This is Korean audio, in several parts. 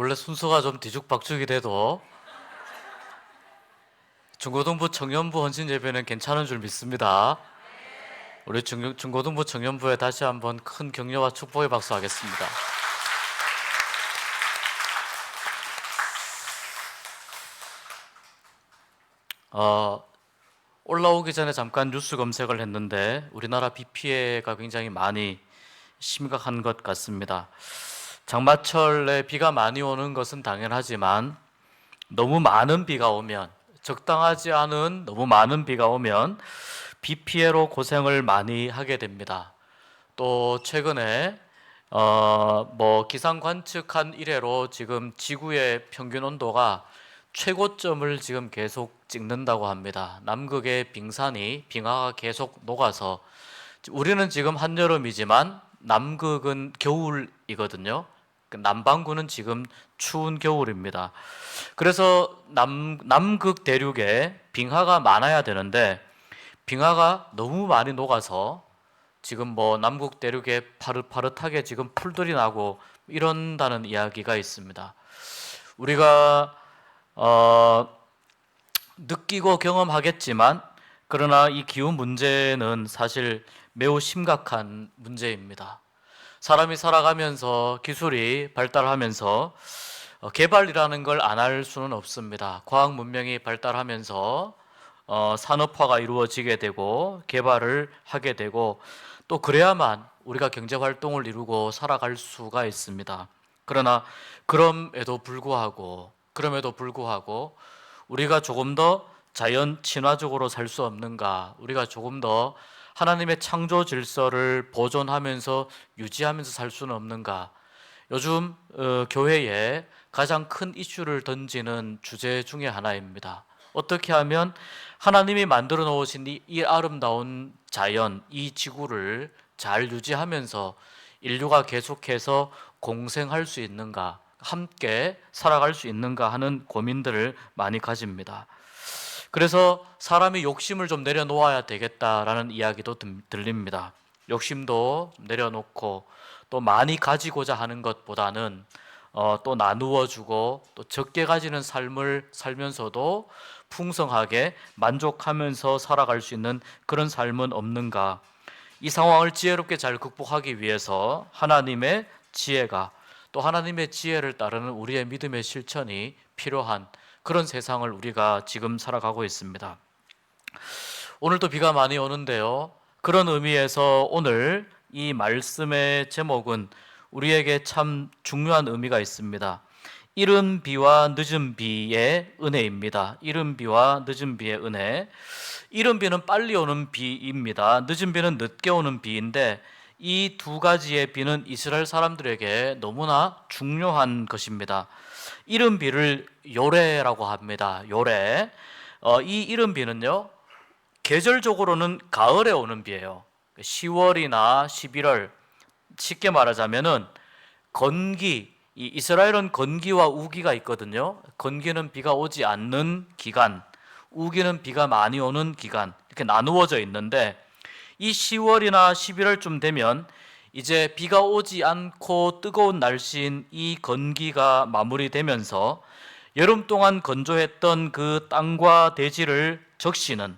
원래 순서가 좀 뒤죽박죽이 돼도 중고등부 청년부 헌신 예배는 괜찮은 줄 믿습니다. 우리 중고등부 청년부에 다시 한번 큰 격려와 축복의 박수 하겠습니다. 올라오기 전에 잠깐 뉴스 검색을 했는데 우리나라 비 피해가 굉장히 많이 심각한 것 같습니다. 장마철에 비가 많이 오는 것은 당연하지만 너무 많은 비가 오면, 적당하지 않은 너무 많은 비가 오면 비 피해로 고생을 많이 하게 됩니다. 또 최근에 기상 관측한 이래로 지금 지구의 평균 온도가 최고점을 지금 계속 찍는다고 합니다. 남극의 빙하가 계속 녹아서, 우리는 지금 한여름이지만 남극은 겨울이거든요. 남반구는 지금 추운 겨울입니다. 그래서 남극 대륙에 빙하가 많아야 되는데 빙하가 너무 많이 녹아서 지금 남극 대륙에 파릇파릇하게 지금 풀들이 나고 이런다는 이야기가 있습니다. 우리가 느끼고 경험하겠지만, 그러나 이 기후 문제는 사실 매우 심각한 문제입니다. 사람이 살아가면서 기술이 발달하면서 개발이라는 걸 안 할 수는 없습니다. 과학 문명이 발달하면서 산업화가 이루어지게 되고 개발을 하게 되고, 또 그래야만 우리가 경제 활동을 이루고 살아갈 수가 있습니다. 그러나 그럼에도 불구하고 우리가 조금 더 자연 친화적으로 살 수 없는가? 우리가 조금 더 하나님의 창조 질서를 보존하면서 유지하면서 살 수는 없는가? 요즘 교회에 가장 큰 이슈를 던지는 주제 중에 하나입니다. 어떻게 하면 하나님이 만들어 놓으신 이 아름다운 자연, 이 지구를 잘 유지하면서 인류가 계속해서 공생할 수 있는가, 함께 살아갈 수 있는가 하는 고민들을 많이 가집니다. 그래서 사람이 욕심을 좀 내려놓아야 되겠다라는 이야기도 들립니다. 욕심도 내려놓고 또 많이 가지고자 하는 것보다는 또 나누어 주고 또 적게 가지는 삶을 살면서도 풍성하게 만족하면서 살아갈 수 있는 그런 삶은 없는가? 이 상황을 지혜롭게 잘 극복하기 위해서 하나님의 지혜가, 또 하나님의 지혜를 따르는 우리의 믿음의 실천이 필요한 그런 세상을 우리가 지금 살아가고 있습니다. 오늘도 비가 많이 오는데요, 그런 의미에서 오늘 이 말씀의 제목은 우리에게 참 중요한 의미가 있습니다. 이른 비와 늦은 비의 은혜입니다. 이른 비와 늦은 비의 은혜. 이른 비는 빨리 오는 비입니다. 늦은 비는 늦게 오는 비인데, 이 두 가지의 비는 이스라엘 사람들에게 너무나 중요한 것입니다. 이른 비를 요레라고 합니다. 요레. 이 이른 비는요, 계절적으로는 가을에 오는 비예요. 10월이나 11월, 쉽게 말하자면은 건기, 이 이스라엘은 건기와 우기가 있거든요. 건기는 비가 오지 않는 기간, 우기는 비가 많이 오는 기간, 이렇게 나누어져 있는데, 이 10월이나 11월쯤 되면 이제 비가 오지 않고 뜨거운 날씨인 이 건기가 마무리되면서 여름 동안 건조했던 그 땅과 대지를 적시는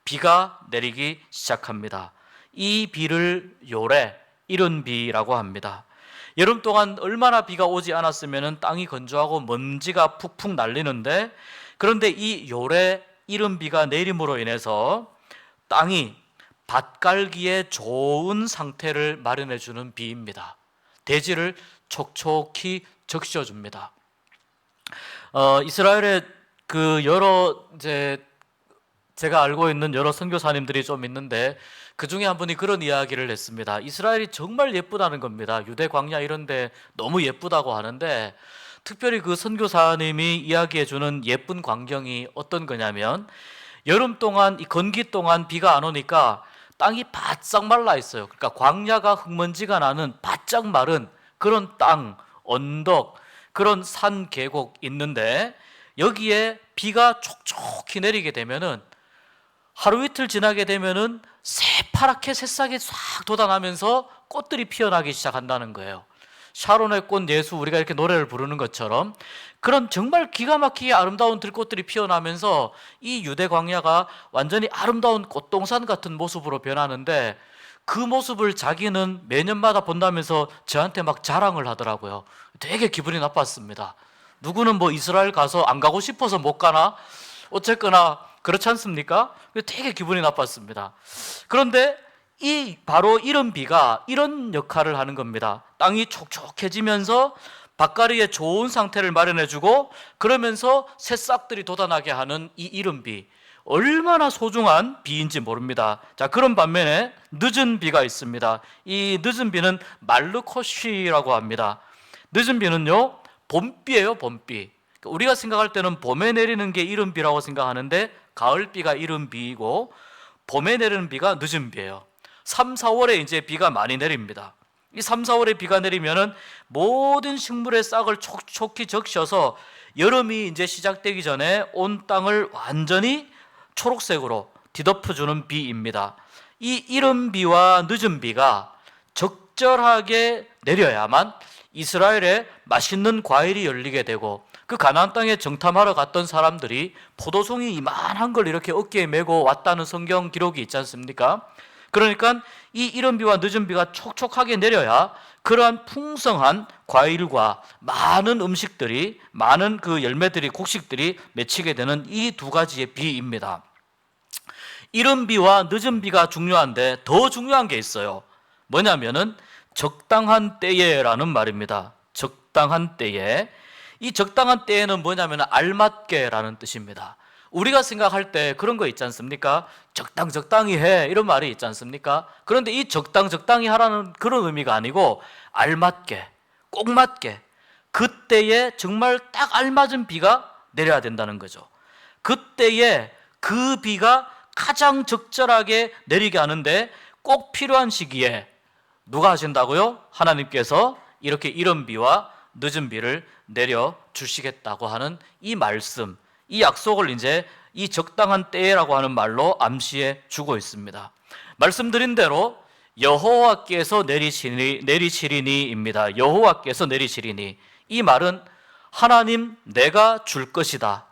비가 내리기 시작합니다. 이 비를 요레, 이른 비라고 합니다. 여름 동안 얼마나 비가 오지 않았으면 땅이 건조하고 먼지가 푹푹 날리는데, 그런데 이 요레, 이른 비가 내림으로 인해서 땅이 밭 깔기에 좋은 상태를 마련해 주는 비입니다. 대지를 촉촉히 적셔 줍니다. 이스라엘의 제가 알고 있는 여러 선교사님들이 좀 있는데, 그 중에 한 분이 그런 이야기를 했습니다. 이스라엘이 정말 예쁘다는 겁니다. 유대 광야 이런 데 너무 예쁘다고 하는데, 특별히 그 선교사님이 이야기해 주는 예쁜 광경이 어떤 거냐면, 여름 동안, 이 건기 동안 비가 안 오니까 땅이 바짝 말라 있어요. 그러니까 광야가 흙먼지가 나는 바짝 마른 그런 땅, 언덕, 그런 산 계곡 있는데, 여기에 비가 촉촉히 내리게 되면은 하루 이틀 지나게 되면은 새파랗게 새싹이 싹 돋아나면서 꽃들이 피어나기 시작한다는 거예요. 샤론의 꽃 예수 우리가 이렇게 노래를 부르는 것처럼 그런 정말 기가 막히게 아름다운 들꽃들이 피어나면서 이 유대 광야가 완전히 아름다운 꽃동산 같은 모습으로 변하는데 그 모습을 자기는 매년마다 본다면서 저한테 막 자랑을 하더라고요. 되게 기분이 나빴습니다. 누구는 뭐 이스라엘 가서 안 가고 싶어서 못 가나? 어쨌거나 그렇지 않습니까? 되게 기분이 나빴습니다. 그런데 바로 이런 비가 이런 역할을 하는 겁니다. 땅이 촉촉해지면서 밭가리에 좋은 상태를 마련해주고 그러면서 새싹들이 돋아나게 하는 이 이른 비, 얼마나 소중한 비인지 모릅니다. 자, 그런 반면에 늦은 비가 있습니다. 이 늦은 비는 말르코시라고 합니다. 늦은 비는요, 봄비예요, 봄비. 우리가 생각할 때는 봄에 내리는 게 이른 비라고 생각하는데 가을비가 이른 비이고 봄에 내리는 비가 늦은 비예요. 3, 4월에 이제 비가 많이 내립니다. 이 3, 4월에 비가 내리면은 모든 식물의 싹을 촉촉히 적셔서 여름이 이제 시작되기 전에 온 땅을 완전히 초록색으로 뒤덮어주는 비입니다. 이 이른 비와 늦은 비가 적절하게 내려야만 이스라엘에 맛있는 과일이 열리게 되고 그 가나안 땅에 정탐하러 갔던 사람들이 포도송이 이만한 걸 이렇게 어깨에 메고 왔다는 성경 기록이 있지 않습니까? 그러니까 이 이른 비와 늦은 비가 촉촉하게 내려야 그러한 풍성한 과일과 많은 음식들이, 많은 그 열매들이, 곡식들이 맺히게 되는 이 두 가지의 비입니다. 이른 비와 늦은 비가 중요한데 더 중요한 게 있어요. 뭐냐면은 적당한 때에라는 말입니다. 적당한 때에. 이 적당한 때에는 뭐냐면 알맞게라는 뜻입니다. 우리가 생각할 때 그런 거 있지 않습니까? 적당히 해, 이런 말이 있지 않습니까? 그런데 이 적당히 하라는 그런 의미가 아니고 알맞게, 꼭 맞게, 그때에 정말 딱 알맞은 비가 내려야 된다는 거죠. 그때에 그 비가 가장 적절하게 내리게 하는데 꼭 필요한 시기에 누가 하신다고요? 하나님께서 이렇게 이른 비와 늦은 비를 내려 주시겠다고 하는 이 말씀, 이 약속을 이제 이 적당한 때라고 하는 말로 암시해 주고 있습니다. 말씀드린 대로 여호와께서 내리시리니입니다. 여호와께서 내리시리니, 이 말은 하나님 내가 줄 것이다.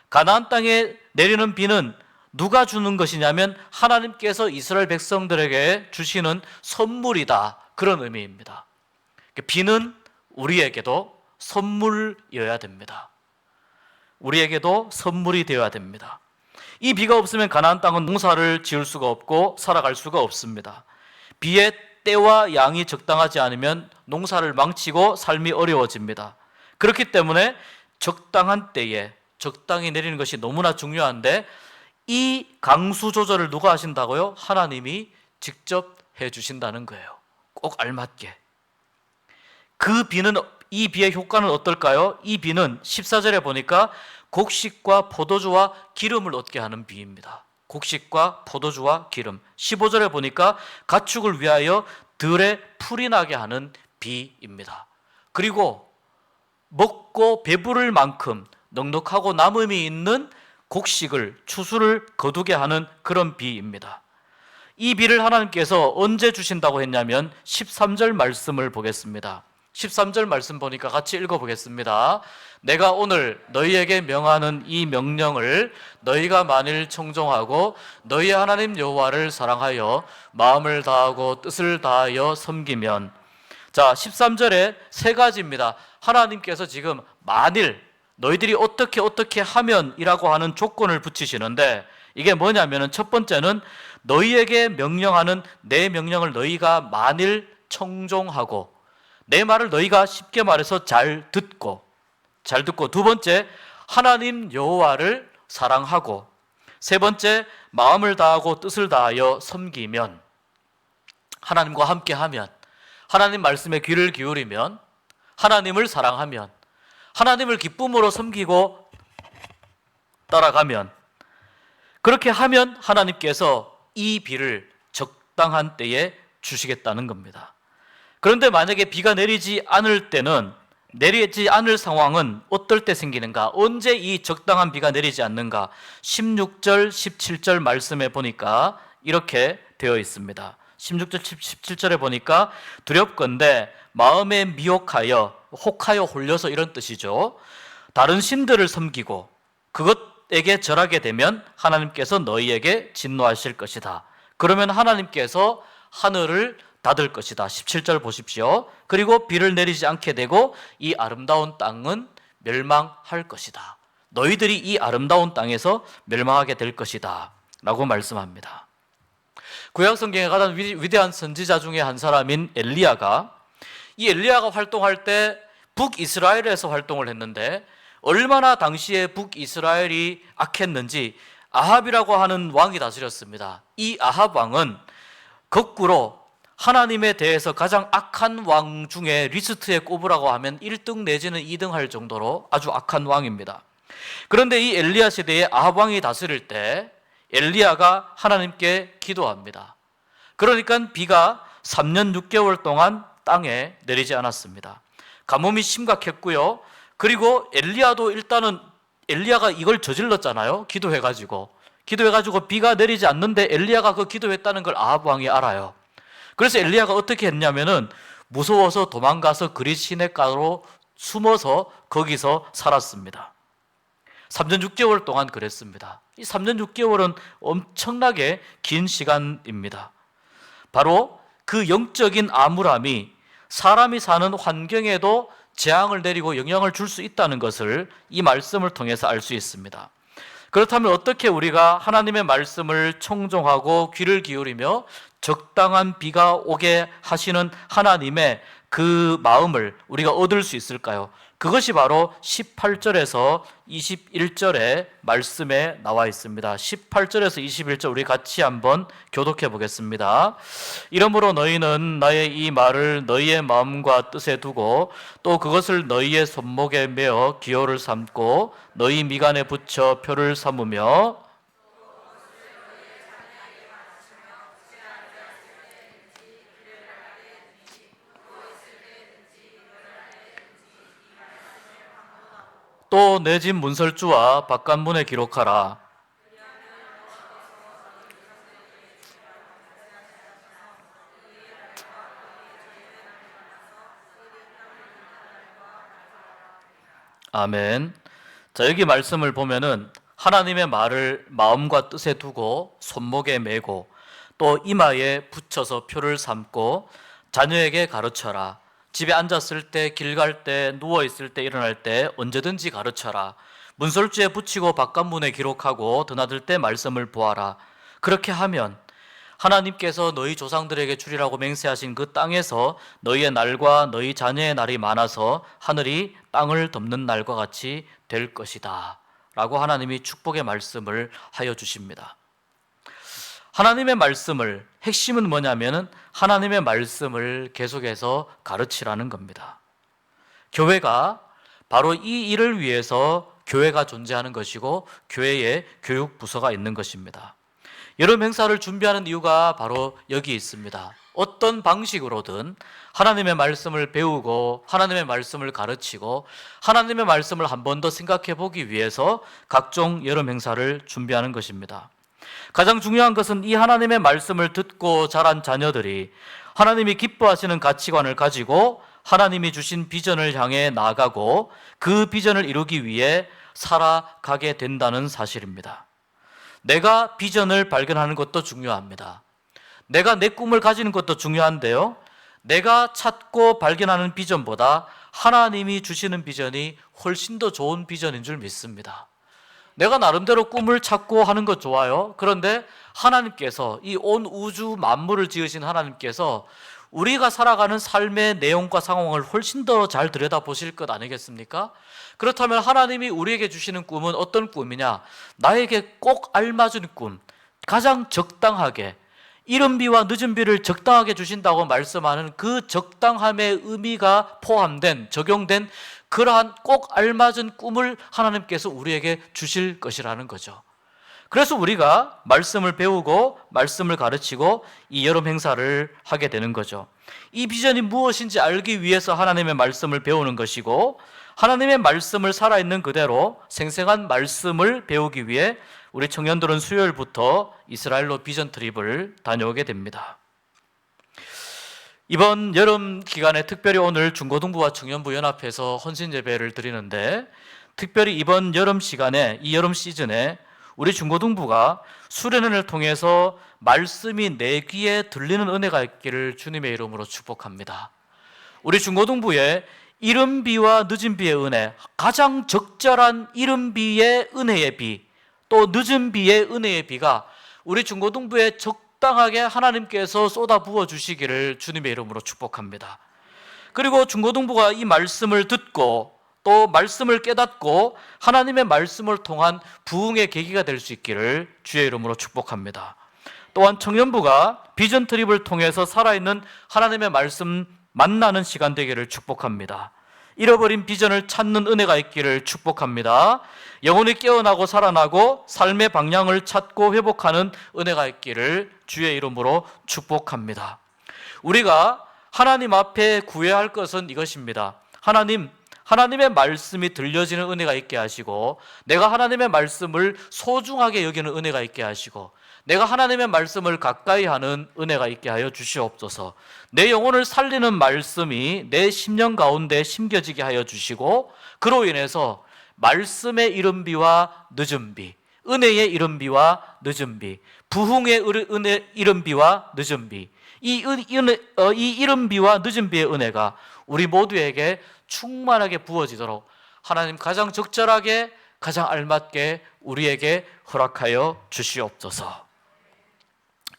가나안 땅에 내리는 비는 누가 주는 것이냐면 하나님께서 이스라엘 백성들에게 주시는 선물이다, 그런 의미입니다. 비는 우리에게도 선물이어야 됩니다. 우리에게도 선물이 되어야 됩니다. 이 비가 없으면 가나안 땅은 농사를 지을 수가 없고 살아갈 수가 없습니다. 비의 때와 양이 적당하지 않으면 농사를 망치고 삶이 어려워집니다. 그렇기 때문에 적당한 때에 적당히 내리는 것이 너무나 중요한데 이 강수 조절을 누가 하신다고요? 하나님이 직접 해주신다는 거예요. 꼭 알맞게. 이 비의 효과는 어떨까요? 이 비는 14절에 보니까 곡식과 포도주와 기름을 얻게 하는 비입니다. 곡식과 포도주와 기름. 15절에 보니까 가축을 위하여 들에 풀이 나게 하는 비입니다. 그리고 먹고 배부를 만큼 넉넉하고 남음이 있는 곡식을, 추수를 거두게 하는 그런 비입니다. 이 비를 하나님께서 언제 주신다고 했냐면 13절 말씀을 보겠습니다. 13절 말씀 보니까 같이 읽어보겠습니다. 내가 오늘 너희에게 명하는 이 명령을 너희가 만일 청종하고 너희 하나님 여호와를 사랑하여 마음을 다하고 뜻을 다하여 섬기면. 자, 13절에 세 가지입니다. 하나님께서 지금 만일 너희들이 어떻게 하면이라고 하는 조건을 붙이시는데 이게 뭐냐면은 첫 번째는 너희에게 명령하는 내 명령을 너희가 만일 청종하고 내 말을 너희가 쉽게 말해서 잘 듣고 두 번째 하나님 여호와를 사랑하고 세 번째 마음을 다하고 뜻을 다하여 섬기면, 하나님과 함께하면, 하나님 말씀에 귀를 기울이면, 하나님을 사랑하면, 하나님을 기쁨으로 섬기고 따라가면, 그렇게 하면 하나님께서 이 비를 적당한 때에 주시겠다는 겁니다. 그런데 만약에 비가 내리지 않을 상황은 어떨 때 생기는가? 언제 이 적당한 비가 내리지 않는가? 16절, 17절 말씀에 보니까 이렇게 되어 있습니다. 16절, 17절에 보니까 두렵건대 마음에 미혹하여, 혹하여 홀려서 이런 뜻이죠. 다른 신들을 섬기고 그것에게 절하게 되면 하나님께서 너희에게 진노하실 것이다. 그러면 하나님께서 하늘을 닫을 것이다. 17절 보십시오. 그리고 비를 내리지 않게 되고 이 아름다운 땅은 멸망할 것이다. 너희들이 이 아름다운 땅에서 멸망하게 될 것이다 라고 말씀합니다. 구약 성경에 가장 위대한 선지자 중에 한 사람인 엘리야가, 이 엘리야가 활동할 때 북이스라엘에서 활동을 했는데 얼마나 당시에 북이스라엘이 악했는지 아합이라고 하는 왕이 다스렸습니다. 이 아합 왕은 거꾸로 하나님에 대해서 가장 악한 왕 중에 리스트에 꼽으라고 하면 1등 내지는 2등 할 정도로 아주 악한 왕입니다. 그런데 이 엘리야 시대에 아합 왕이 다스릴 때 엘리야가 하나님께 기도합니다. 그러니까 비가 3년 6개월 동안 땅에 내리지 않았습니다. 가뭄이 심각했고요. 그리고 엘리야도 일단은 엘리야가 이걸 저질렀잖아요. 기도해가지고 비가 내리지 않는데 엘리야가 그 기도했다는 걸 아합 왕이 알아요. 그래서 엘리야가 어떻게 했냐면은 무서워서 도망가서 그릿 시냇가로 숨어서 거기서 살았습니다. 3년 6개월 동안 그랬습니다. 이 3년 6개월은 엄청나게 긴 시간입니다. 바로 그 영적인 암울함이 사람이 사는 환경에도 재앙을 내리고 영향을 줄 수 있다는 것을 이 말씀을 통해서 알 수 있습니다. 그렇다면 어떻게 우리가 하나님의 말씀을 청종하고 귀를 기울이며 적당한 비가 오게 하시는 하나님의 그 마음을 우리가 얻을 수 있을까요? 그것이 바로 18절에서 21절의 말씀에 나와 있습니다. 18절에서 21절 우리 같이 한번 교독해 보겠습니다. 이러므로 너희는 나의 이 말을 너희의 마음과 뜻에 두고 또 그것을 너희의 손목에 메어 기호를 삼고 너희 미간에 붙여 표를 삼으며 또 내 집 문설주와 바깥문에 기록하라. 아멘. 자, 여기 말씀을 보면은 하나님의 말을 마음과 뜻에 두고 손목에 메고 또 이마에 붙여서 표를 삼고 자녀에게 가르쳐라. 집에 앉았을 때, 길 갈 때, 누워있을 때, 일어날 때 언제든지 가르쳐라. 문설주에 붙이고 바깥문에 기록하고 드나들 때 말씀을 보아라. 그렇게 하면 하나님께서 너희 조상들에게 주리라고 맹세하신 그 땅에서 너희의 날과 너희 자녀의 날이 많아서 하늘이 땅을 덮는 날과 같이 될 것이다 라고 하나님이 축복의 말씀을 하여 주십니다. 하나님의 말씀을, 핵심은 뭐냐면은 하나님의 말씀을 계속해서 가르치라는 겁니다. 교회가 바로 이 일을 위해서 교회가 존재하는 것이고 교회에 교육부서가 있는 것입니다. 여름 행사를 준비하는 이유가 바로 여기 있습니다. 어떤 방식으로든 하나님의 말씀을 배우고 하나님의 말씀을 가르치고 하나님의 말씀을 한 번 더 생각해 보기 위해서 각종 여름 행사를 준비하는 것입니다. 가장 중요한 것은 이 하나님의 말씀을 듣고 자란 자녀들이 하나님이 기뻐하시는 가치관을 가지고 하나님이 주신 비전을 향해 나아가고 그 비전을 이루기 위해 살아가게 된다는 사실입니다. 내가 비전을 발견하는 것도 중요합니다. 내가 내 꿈을 가지는 것도 중요한데요, 내가 찾고 발견하는 비전보다 하나님이 주시는 비전이 훨씬 더 좋은 비전인 줄 믿습니다. 내가 나름대로 꿈을 찾고 하는 것 좋아요. 그런데 하나님께서, 이 온 우주 만물을 지으신 하나님께서 우리가 살아가는 삶의 내용과 상황을 훨씬 더 잘 들여다보실 것 아니겠습니까? 그렇다면 하나님이 우리에게 주시는 꿈은 어떤 꿈이냐? 나에게 꼭 알맞은 꿈, 가장 적당하게, 이른 비와 늦은 비를 적당하게 주신다고 말씀하는 그 적당함의 의미가 포함된, 적용된 그러한 꼭 알맞은 꿈을 하나님께서 우리에게 주실 것이라는 거죠. 그래서 우리가 말씀을 배우고 말씀을 가르치고 이 여름 행사를 하게 되는 거죠. 이 비전이 무엇인지 알기 위해서 하나님의 말씀을 배우는 것이고, 하나님의 말씀을 살아있는 그대로 생생한 말씀을 배우기 위해 우리 청년들은 수요일부터 이스라엘로 비전 트립을 다녀오게 됩니다. 이번 여름 기간에 특별히 오늘 중고등부와 청년부 연합해서 헌신 예배를 드리는데, 특별히 이번 여름 시간에, 이 여름 시즌에 우리 중고등부가 수련회를 통해서 말씀이 내 귀에 들리는 은혜가 있기를 주님의 이름으로 축복합니다. 우리 중고등부의 이른 비와 늦은 비의 은혜, 가장 적절한 이른 비의 은혜의 비, 또 늦은 비의 은혜의 비가 우리 중고등부에 적당하게 하나님께서 쏟아 부어 주시기를 주님의 이름으로 축복합니다. 그리고 중고등부가 이 말씀을 듣고 또 말씀을 깨닫고 하나님의 말씀을 통한 부흥의 계기가 될 수 있기를 주의 이름으로 축복합니다. 또한 청년부가 비전 트립을 통해서 살아있는 하나님의 말씀 만나는 시간 되기를 축복합니다. 잃어버린 비전을 찾는 은혜가 있기를 축복합니다. 영혼이 깨어나고 살아나고 삶의 방향을 찾고 회복하는 은혜가 있기를 주의 이름으로 축복합니다. 우리가 하나님 앞에 구해야 할 것은 이것입니다. 하나님의 말씀이 들려지는 은혜가 있게 하시고, 내가 하나님의 말씀을 소중하게 여기는 은혜가 있게 하시고, 내가 하나님의 말씀을 가까이 하는 은혜가 있게 하여 주시옵소서. 내 영혼을 살리는 말씀이 내 심령 가운데 심겨지게 하여 주시고, 그로 인해서 말씀의 이른 비와 늦은 비, 은혜의 이른 비와 늦은 비, 부흥의 이른 비와 늦은 비, 이 이른 비와 늦은 비의 은혜가 우리 모두에게 충만하게 부어지도록 하나님 가장 적절하게, 가장 알맞게 우리에게 허락하여 주시옵소서.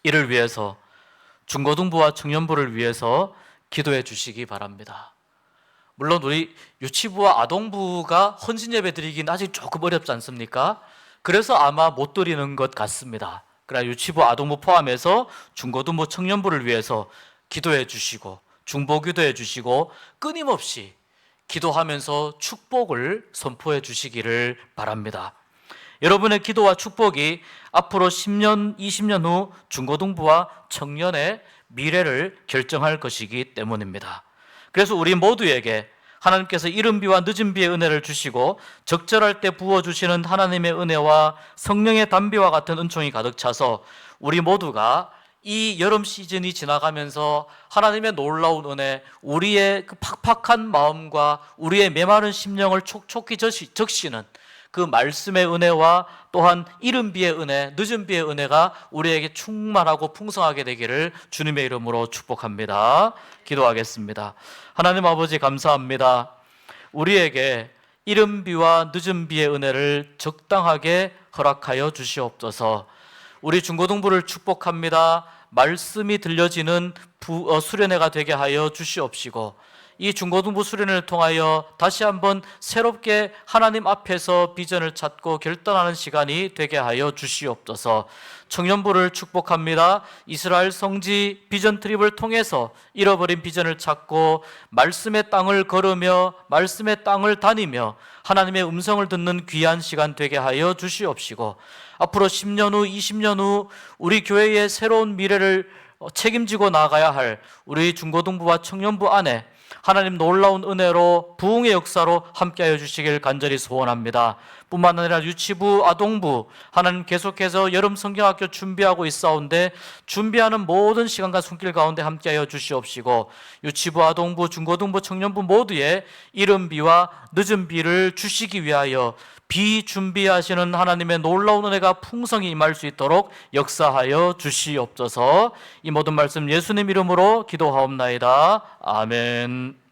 이를 위해서 중고등부와 청년부를 위해서 기도해 주시기 바랍니다. 물론 우리 유치부와 아동부가 헌신 예배 드리긴 아직 조금 어렵지 않습니까? 그래서 아마 못 드리는 것 같습니다. 그러나 유치부, 아동부 포함해서 중고등부, 청년부를 위해서 기도해 주시고 중보 기도해 주시고 끊임없이 기도하면서 축복을 선포해 주시기를 바랍니다. 여러분의 기도와 축복이 앞으로 10년, 20년 후 중고등부와 청년의 미래를 결정할 것이기 때문입니다. 그래서 우리 모두에게 하나님께서 이른 비와 늦은 비의 은혜를 주시고 적절할 때 부어주시는 하나님의 은혜와 성령의 담비와 같은 은총이 가득 차서 우리 모두가 이 여름 시즌이 지나가면서 하나님의 놀라운 은혜, 우리의 그 팍팍한 마음과 우리의 메마른 심령을 촉촉히 적시는 그 말씀의 은혜와 또한 이른 비의 은혜, 늦은 비의 은혜가 우리에게 충만하고 풍성하게 되기를 주님의 이름으로 축복합니다. 기도하겠습니다. 하나님 아버지 감사합니다. 우리에게 이른 비와 늦은 비의 은혜를 적당하게 허락하여 주시옵소서. 우리 중고등부를 축복합니다. 말씀이 들려지는 수련회가 되게 하여 주시옵시고, 이 중고등부 수련회를 통하여 다시 한번 새롭게 하나님 앞에서 비전을 찾고 결단하는 시간이 되게 하여 주시옵소서. 청년부를 축복합니다. 이스라엘 성지 비전 트립을 통해서 잃어버린 비전을 찾고 말씀의 땅을 걸으며 말씀의 땅을 다니며 하나님의 음성을 듣는 귀한 시간 되게 하여 주시옵시고, 앞으로 10년 후, 20년 후 우리 교회의 새로운 미래를 책임지고 나가야 할 우리 중고등부와 청년부 안에 하나님 놀라운 은혜로 부흥의 역사로 함께하여 주시길 간절히 소원합니다. 뿐만 아니라 유치부, 아동부 하나님 계속해서 여름 성경학교 준비하고 있사온데 준비하는 모든 시간과 손길 가운데 함께하여 주시옵시고, 유치부, 아동부, 중고등부, 청년부 모두의 이른 비와 늦은 비를 주시기 위하여 비준비하시는 하나님의 놀라운 은혜가 풍성히 임할 수 있도록 역사하여 주시옵소서. 이 모든 말씀 예수님 이름으로 기도하옵나이다. 아멘.